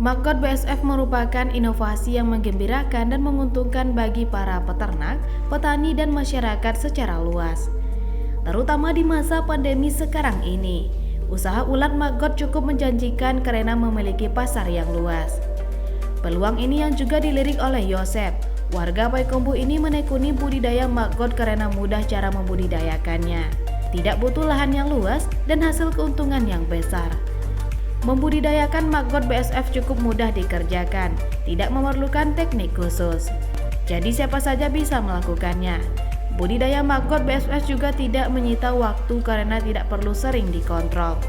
Maggot BSF merupakan inovasi yang menggembirakan dan menguntungkan bagi para peternak, petani, dan masyarakat secara luas. Terutama di masa pandemi sekarang ini, usaha ulat maggot cukup menjanjikan karena memiliki pasar yang luas. Peluang ini yang juga dilirik oleh Yosep. Warga Payakumbuh ini menekuni budidaya maggot karena mudah cara membudidayakannya. Tidak butuh lahan yang luas dan hasil keuntungan yang besar. Membudidayakan maggot BSF cukup mudah dikerjakan, tidak memerlukan teknik khusus. Jadi siapa saja bisa melakukannya. Budidaya maggot BSF juga tidak menyita waktu karena tidak perlu sering dikontrol.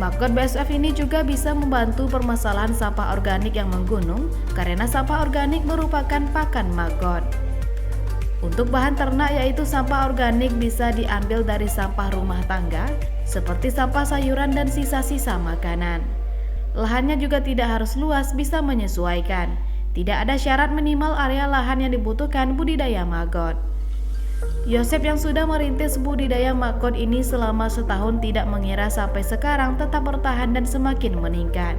Maggot BSF ini juga bisa membantu permasalahan sampah organik yang menggunung karena sampah organik merupakan pakan maggot. Untuk bahan ternak yaitu sampah organik bisa diambil dari sampah rumah tangga seperti sampah sayuran dan sisa-sisa makanan. Lahannya juga tidak harus luas, bisa menyesuaikan. Tidak ada syarat minimal area lahan yang dibutuhkan budidaya maggot. Yosep yang sudah merintis budidaya maggot ini selama setahun tidak mengira sampai sekarang tetap bertahan dan semakin meningkat.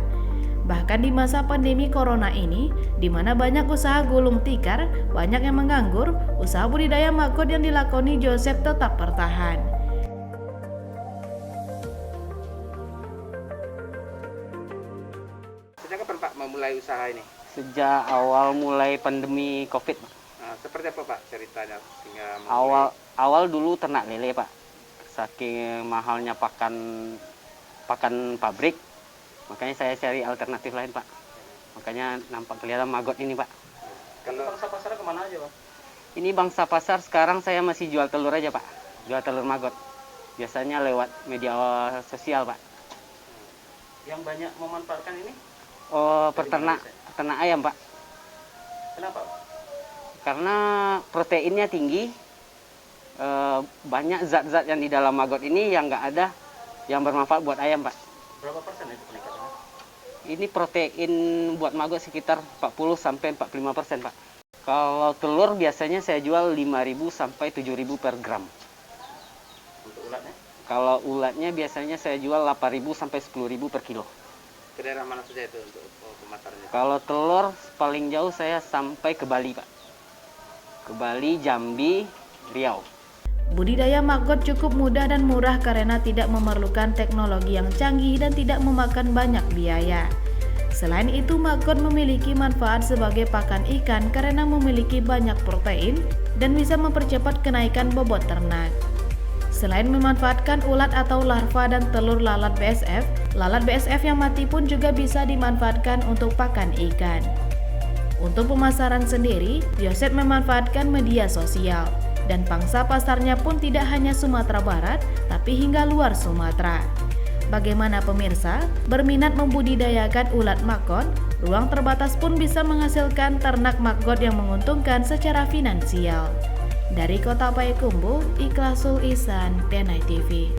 Bahkan di masa pandemi corona ini, di mana banyak usaha gulung tikar, banyak yang menganggur, usaha budidaya maggot yang dilakoni Yosep tetap bertahan. Sejak kapan Pak memulai usaha ini? Sejak awal mulai pandemi COVID, Pak. Nah, seperti apa Pak ceritanya sehingga Awal dulu ternak lele, Pak. Saking mahalnya pakan pabrik, makanya saya cari alternatif lain, Pak. Makanya nampak kelihatan maggot ini, Pak. Kalau bangsa pasarnya kemana aja Pak? Ini bangsa pasar sekarang saya masih jual telur aja, Pak. Jual telur maggot. Biasanya lewat media sosial, Pak. Yang banyak memanfaatkan ini? Oh, ternak ayam, Pak. Kenapa? Karena proteinnya tinggi, banyak zat-zat yang di dalam maggot ini yang nggak ada yang bermanfaat buat ayam, Pak. Berapa persen itu peningkatannya? Ini protein buat maggot sekitar 40-45%, Pak. Kalau telur biasanya saya jual 5.000 sampai 7.000 per gram. Untuk ulatnya? Kalau ulatnya biasanya saya jual 8.000 sampai 10.000 per kilo. Ke daerah mana saja itu untuk pemasarannya? Kalau telur paling jauh saya sampai ke Bali, Pak. Ke Bali, Jambi, Riau. Budidaya maggot cukup mudah dan murah karena tidak memerlukan teknologi yang canggih dan tidak memakan banyak biaya. Selain itu, maggot memiliki manfaat sebagai pakan ikan karena memiliki banyak protein dan bisa mempercepat kenaikan bobot ternak. Selain memanfaatkan ulat atau larva dan telur lalat BSF yang mati pun juga bisa dimanfaatkan untuk pakan ikan. Untuk pemasaran sendiri, Yosep memanfaatkan media sosial. Dan pangsa pasarnya pun tidak hanya Sumatera Barat, tapi hingga luar Sumatera. Bagaimana pemirsa? Berminat membudidayakan ulat maggot? Ruang terbatas pun bisa menghasilkan ternak maggot yang menguntungkan secara finansial. Dari Kota Payakumbuh, Ikhlasul Ihsan, Denai TV.